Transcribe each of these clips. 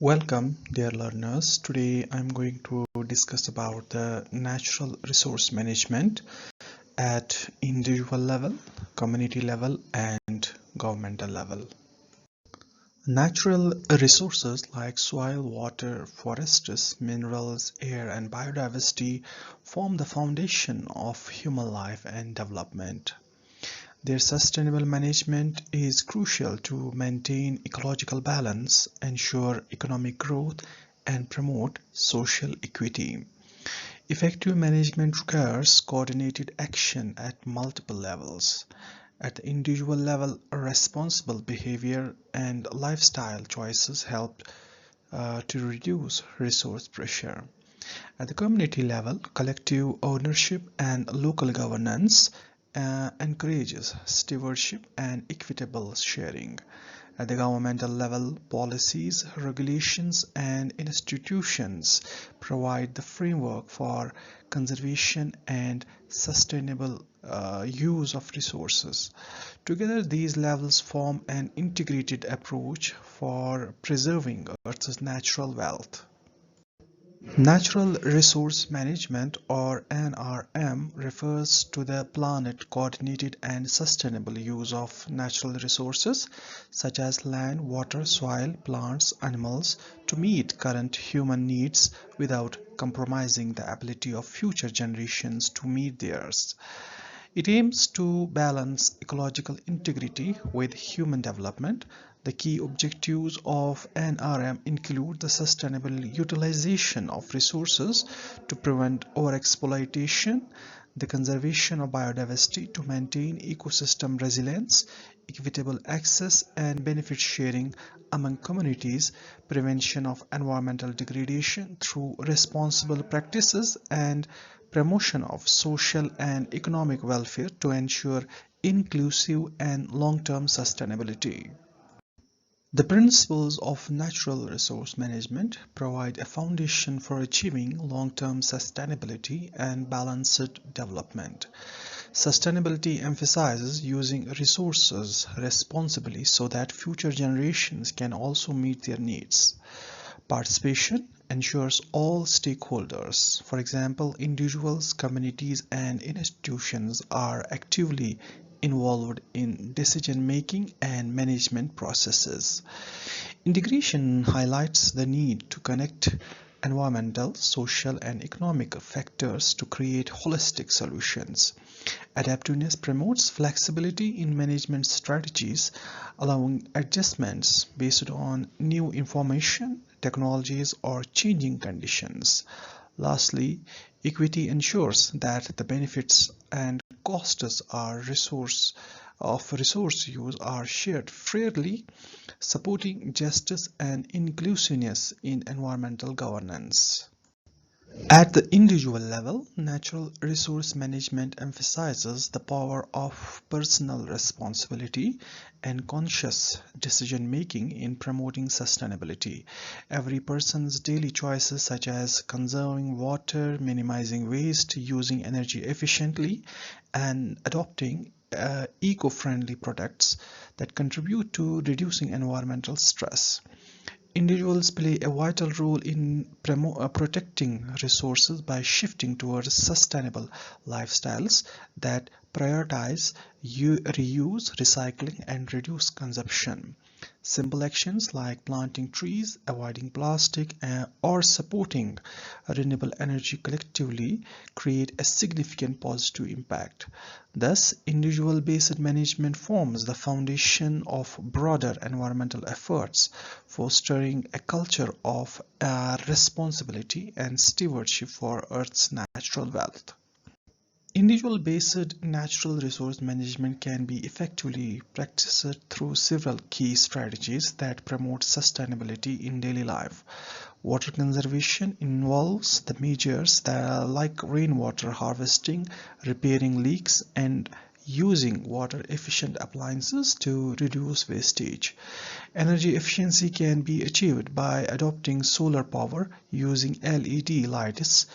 Welcome, dear learners. Today I'm going to discuss about the natural resource management at individual level, community level, and governmental level. Natural resources like soil, water, forests, minerals, air, and biodiversity form the foundation of human life and development. Their sustainable management is crucial to maintain ecological balance, ensure economic growth, and promote social equity. Effective management requires coordinated action at multiple levels. At the individual level, responsible behavior and lifestyle choices help to reduce resource pressure. At the community level, collective ownership and local governance encourages stewardship and equitable sharing. At the governmental level, policies, regulations, and institutions provide the framework for conservation and sustainable use of resources. Together, these levels form an integrated approach for preserving Earth's natural wealth. Natural Resource Management, or NRM, refers to the planned, coordinated and sustainable use of natural resources such as land, water, soil, plants, animals to meet current human needs without compromising the ability of future generations to meet theirs. It aims to balance ecological integrity with human development. The key objectives of NRM include the sustainable utilization of resources to prevent overexploitation, the conservation of biodiversity to maintain ecosystem resilience, equitable access and benefit sharing among communities, prevention of environmental degradation through responsible practices, and promotion of social and economic welfare to ensure inclusive and long-term sustainability. The principles of natural resource management provide a foundation for achieving long-term sustainability and balanced development. Sustainability emphasizes using resources responsibly so that future generations can also meet their needs. Participation ensures all stakeholders, for example, individuals, communities, and institutions, are actively involved in decision making and management processes. Integration highlights the need to connect environmental, social, and economic factors to create holistic solutions. Adaptiveness promotes flexibility in management strategies, allowing adjustments based on new information, technologies, or changing conditions. Lastly, equity ensures that the benefits and costs of resource use are shared fairly, supporting justice and inclusiveness in environmental governance. At the individual level, natural resource management emphasizes the power of personal responsibility and conscious decision making in promoting sustainability. Every person's daily choices, such as conserving water, minimizing waste, using energy efficiently, and adopting eco-friendly products that contribute to reducing environmental stress. Individuals play a vital role in protecting resources by shifting towards sustainable lifestyles that prioritize reuse, recycling, and reduce consumption. Simple actions like planting trees, avoiding plastic, or supporting renewable energy collectively create a significant positive impact. Thus, individual-based management forms the foundation of broader environmental efforts, fostering a culture of responsibility and stewardship for Earth's natural wealth. Individual-based natural resource management can be effectively practiced through several key strategies that promote sustainability in daily life. Water conservation involves the measures like rainwater harvesting, repairing leaks, and using water-efficient appliances to reduce wastage. Energy efficiency can be achieved by adopting solar power, using LED lights,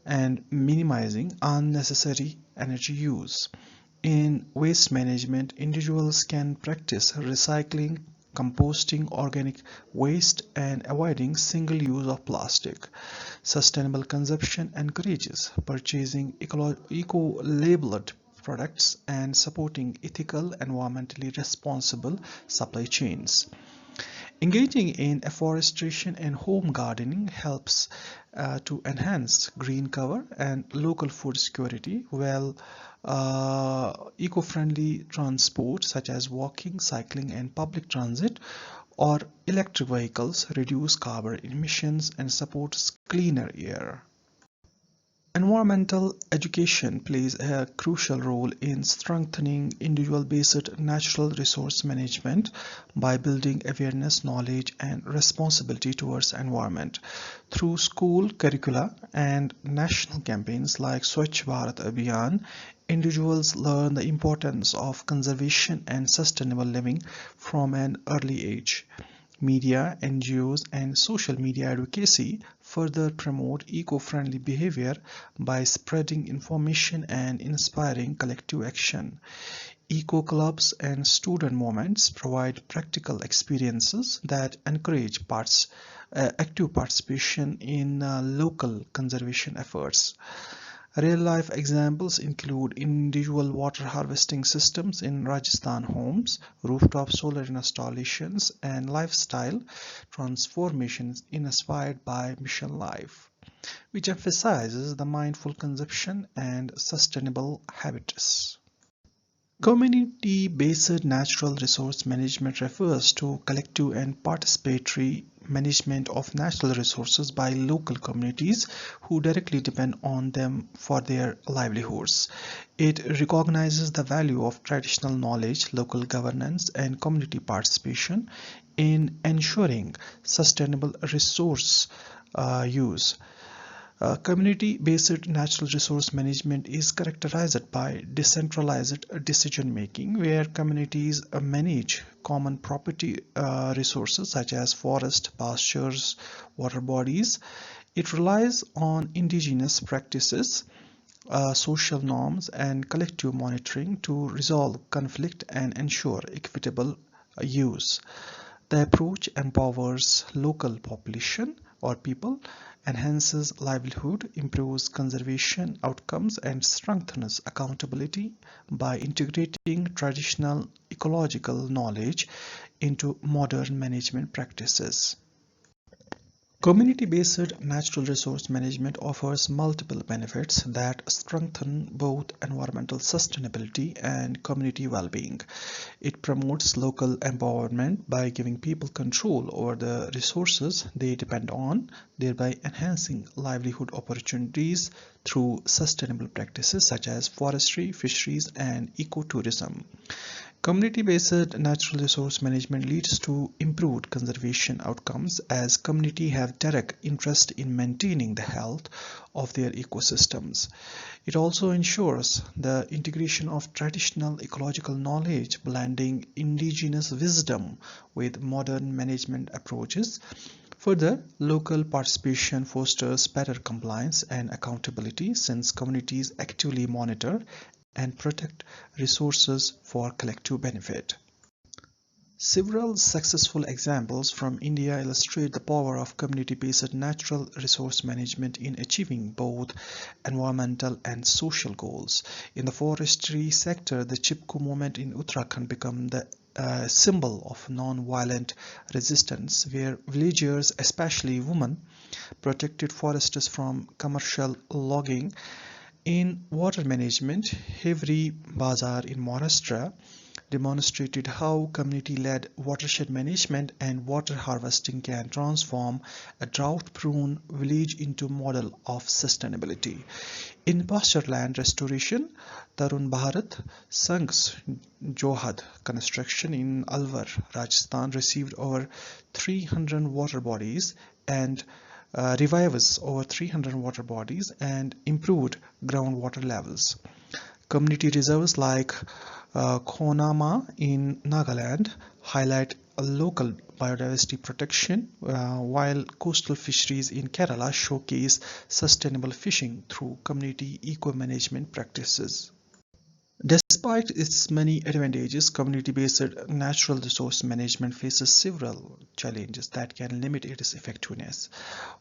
and minimizing unnecessary energy use. In waste management, individuals can practice recycling, composting organic waste, and avoiding single use of plastic. Sustainable consumption encourages purchasing eco-labeled products and supporting ethical, environmentally responsible supply chains. Engaging in afforestation and home gardening helps to enhance green cover and local food security, while eco-friendly transport such as walking, cycling, and public transit or electric vehicles reduce carbon emissions and supports cleaner air. Environmental education plays a crucial role in strengthening individual-based natural resource management by building awareness, knowledge, and responsibility towards environment. Through school curricula and national campaigns like Swachh Bharat Abhiyan, individuals learn the importance of conservation and sustainable living from an early age. Media, NGOs, and social media advocacy further promote eco-friendly behavior by spreading information and inspiring collective action. Eco clubs and student movements provide practical experiences that encourage active participation in local conservation efforts. Real-life examples include individual water harvesting systems in Rajasthan homes, rooftop solar installations, and lifestyle transformations inspired by Mission Life, which emphasizes the mindful consumption and sustainable habits. Community-based natural resource management refers to collective and participatory management of natural resources by local communities who directly depend on them for their livelihoods. It recognizes the value of traditional knowledge, local governance, and community participation in ensuring sustainable resource use. Community-based natural resource management is characterized by decentralized decision-making, where communities manage common property resources such as forests, pastures, water bodies. It relies on indigenous practices, social norms, and collective monitoring to resolve conflict and ensure equitable use. The approach empowers local population or people, enhances livelihood, improves conservation outcomes, and strengthens accountability by integrating traditional ecological knowledge into modern management practices. Community-based natural resource management offers multiple benefits that strengthen both environmental sustainability and community well-being. It promotes local empowerment by giving people control over the resources they depend on, thereby enhancing livelihood opportunities through sustainable practices such as forestry, fisheries, and ecotourism. Community-based natural resource management leads to improved conservation outcomes as communities have direct interest in maintaining the health of their ecosystems. It also ensures the integration of traditional ecological knowledge, blending indigenous wisdom with modern management approaches. Further, local participation fosters better compliance and accountability since communities actively monitor and protect resources for collective benefit. Several successful examples from India illustrate the power of community-based natural resource management in achieving both environmental and social goals. In the forestry sector, the Chipko movement in Uttarakhand became the symbol of non-violent resistance, where villagers, especially women, protected forests from commercial logging. In water management, Hevri Bazar in Maharashtra demonstrated how community-led watershed management and water harvesting can transform a drought-prone village into a model of sustainability. In pasture land restoration, Tarun Bharat Sangh's Johad construction in Alwar, Rajasthan received over 300 water bodies and revives over 300 water bodies and improved groundwater levels. Community reserves like Khonama in Nagaland highlight a local biodiversity protection, while coastal fisheries in Kerala showcase sustainable fishing through community eco-management practices. Despite its many advantages, community-based natural resource management faces several challenges that can limit its effectiveness.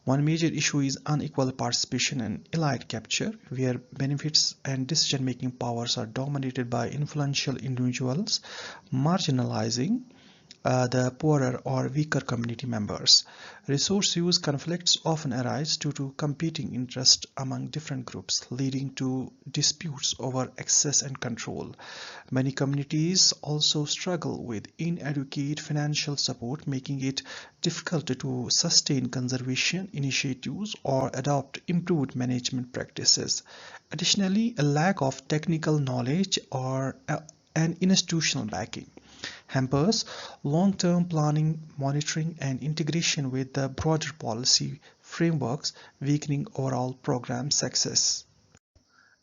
One major issue is unequal participation and elite capture, where benefits and decision-making powers are dominated by influential individuals, marginalizing the poorer or weaker community members. Resource use conflicts often arise due to competing interests among different groups, leading to disputes over access and control. Many communities also struggle with inadequate financial support, making it difficult to sustain conservation initiatives or adopt improved management practices. Additionally, a lack of technical knowledge or an institutional backing hampers long-term planning, monitoring, and integration with the broader policy frameworks, weakening overall program success.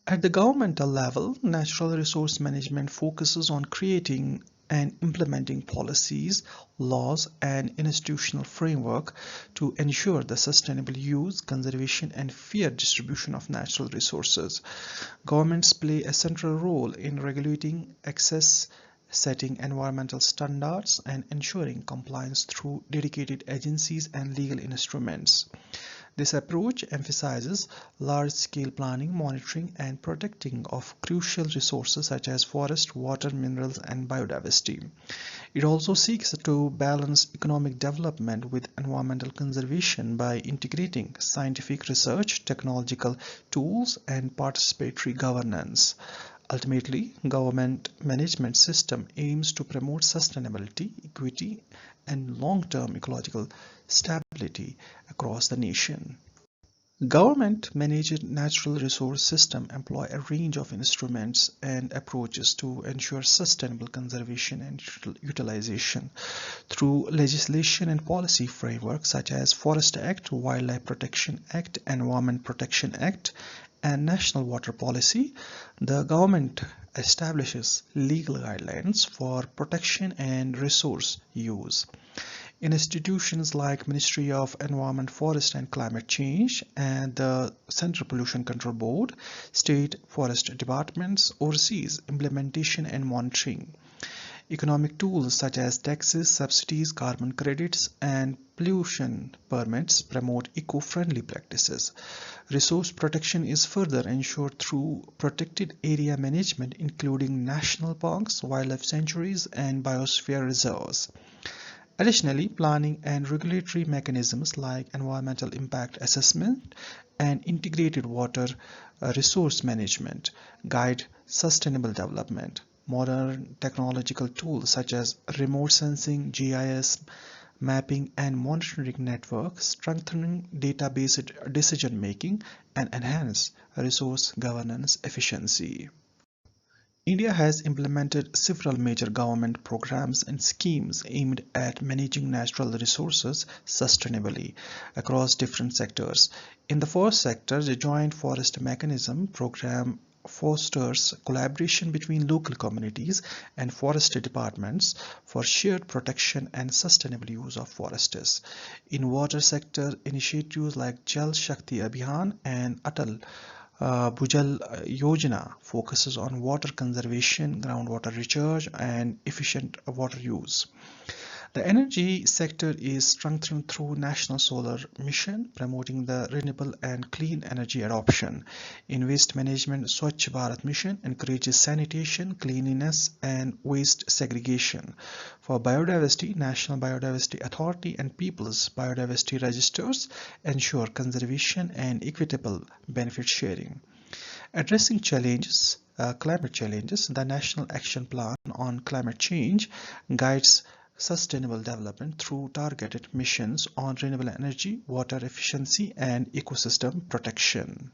At the governmental level, natural resource management focuses on creating and implementing policies, laws, and institutional framework to ensure the sustainable use, conservation, and fair distribution of natural resources. Governments play a central role in regulating access, setting environmental standards, and ensuring compliance through dedicated agencies and legal instruments. This approach emphasizes large-scale planning, monitoring, and protecting of crucial resources such as forest, water, minerals, and biodiversity. It also seeks to balance economic development with environmental conservation by integrating scientific research, technological tools, and participatory governance. Ultimately, government management system aims to promote sustainability, equity, and long-term ecological stability across the nation. Government managed natural resource systems employ a range of instruments and approaches to ensure sustainable conservation and utilization through legislation and policy frameworks such as Forest Act, Wildlife Protection Act, Environment Protection Act, and National Water Policy. The government establishes legal guidelines for protection and resource use. Institutions like Ministry of Environment, Forest and Climate Change and the Central Pollution Control Board, state forest departments oversees implementation and monitoring. Economic tools such as taxes, subsidies, carbon credits, and pollution permits promote eco-friendly practices. Resource protection is further ensured through protected area management, including national parks, wildlife sanctuaries, and biosphere reserves. Additionally, planning and regulatory mechanisms like environmental impact assessment and integrated water resource management guide sustainable development. Modern technological tools such as remote sensing, GIS, mapping, and monitoring networks strengthen data-based decision making and enhance resource governance efficiency. India has implemented several major government programs and schemes aimed at managing natural resources sustainably across different sectors. In the first sector, the Joint Forest Mechanism program fosters collaboration between local communities and forestry departments for shared protection and sustainable use of forests. In water sector, initiatives like Jal Shakti Abhiyan and Atal Bhujal Yojana focuses on water conservation, groundwater recharge, and efficient water use. The energy sector is strengthened through National Solar Mission, promoting the renewable and clean energy adoption. In waste management, Swachh Bharat Mission encourages sanitation, cleanliness, and waste segregation. For biodiversity, National Biodiversity Authority and People's Biodiversity Registers ensure conservation and equitable benefit sharing. Addressing climate challenges, the National Action Plan on Climate Change guides sustainable development through targeted missions on renewable energy, water efficiency, and ecosystem protection.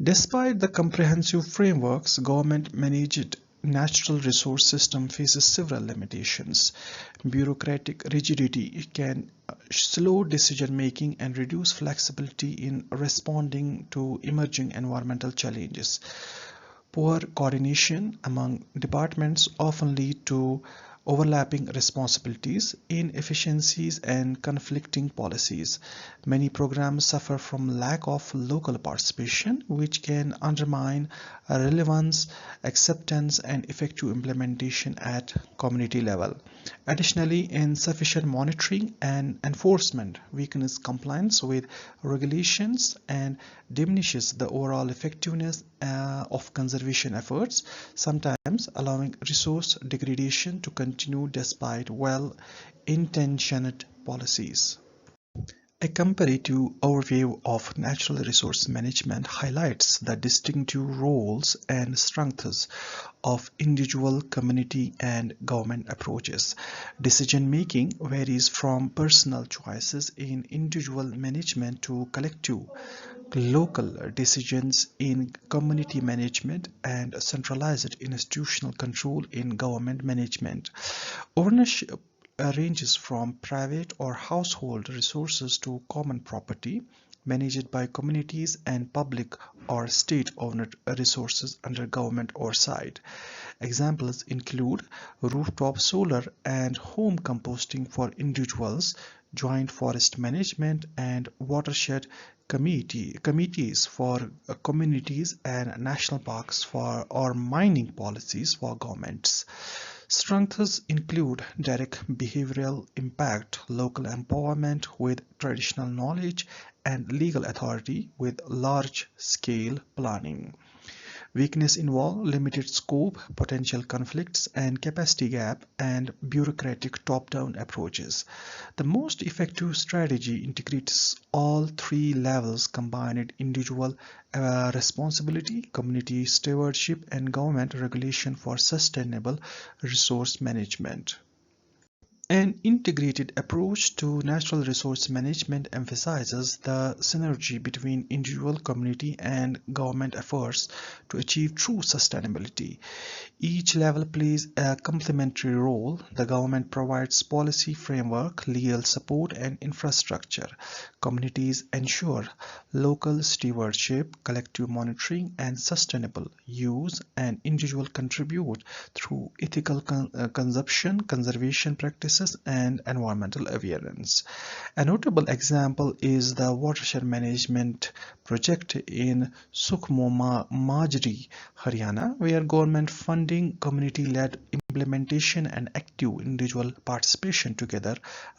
Despite the comprehensive frameworks, government-managed natural resource system faces several limitations. Bureaucratic rigidity can slow decision making and reduce flexibility in responding to emerging environmental challenges. Poor coordination among departments often lead to overlapping responsibilities, inefficiencies, and conflicting policies. Many programs suffer from lack of local participation, which can undermine relevance, acceptance, and effective implementation at community level. Additionally, insufficient monitoring and enforcement weakens compliance with regulations and diminishes the overall effectiveness of conservation efforts, sometimes allowing resource degradation to continue despite well-intentioned policies. A comparative overview of natural resource management highlights the distinctive roles and strengths of individual, community, and government approaches. Decision making varies from personal choices in individual management to collective local decisions in community management and centralized institutional control in government management. Ownership ranges from private or household resources to common property managed by communities and public or state-owned resources under government oversight. Examples include rooftop solar and home composting for individuals, joint forest management, and watershed committees for communities, and national parks for or mining policies for governments. Strengths include direct behavioral impact, local empowerment with traditional knowledge, and legal authority with large-scale planning. Weakness involve limited scope, potential conflicts, and capacity gap, and bureaucratic top-down approaches. The most effective strategy integrates all three levels combined: individual responsibility, community stewardship, and government regulation for sustainable resource management. An integrated approach to natural resource management emphasizes the synergy between individual, community, and government efforts to achieve true sustainability. Each level plays a complementary role. The government provides policy framework, legal support, and infrastructure. Communities ensure local stewardship, collective monitoring, and sustainable use, and individuals contribute through ethical consumption, conservation practices, and environmental awareness. A notable example is the watershed management project in Sukhma Majri, Haryana, where government funding, community-led implementation, and active individual participation together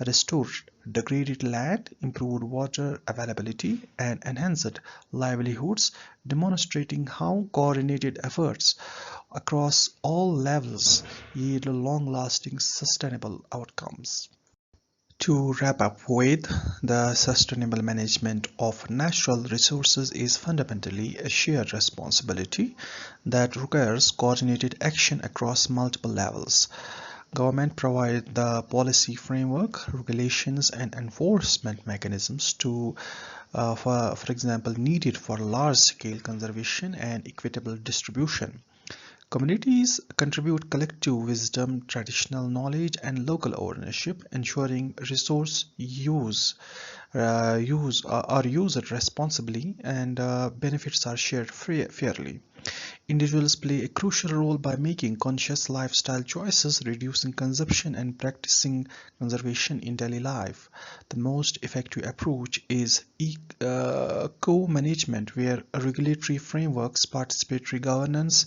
restored degraded land, improved water availability, and enhanced livelihoods, demonstrating how coordinated efforts across all levels yield long-lasting sustainable outcomes. To wrap up with, the sustainable management of natural resources is fundamentally a shared responsibility that requires coordinated action across multiple levels. Government provide the policy framework, regulations, and enforcement mechanisms for example, needed for large-scale conservation and equitable distribution. Communities contribute collective wisdom, traditional knowledge, and local ownership, ensuring resource are used responsibly and benefits are shared fairly. Individuals play a crucial role by making conscious lifestyle choices, reducing consumption, and practicing conservation in daily life. The most effective approach is co-management, where regulatory frameworks, participatory governance,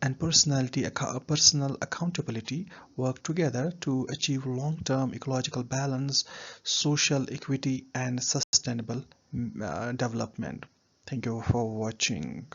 and personal accountability work together to achieve long-term ecological balance, social equity, and sustainable development. Thank you for watching.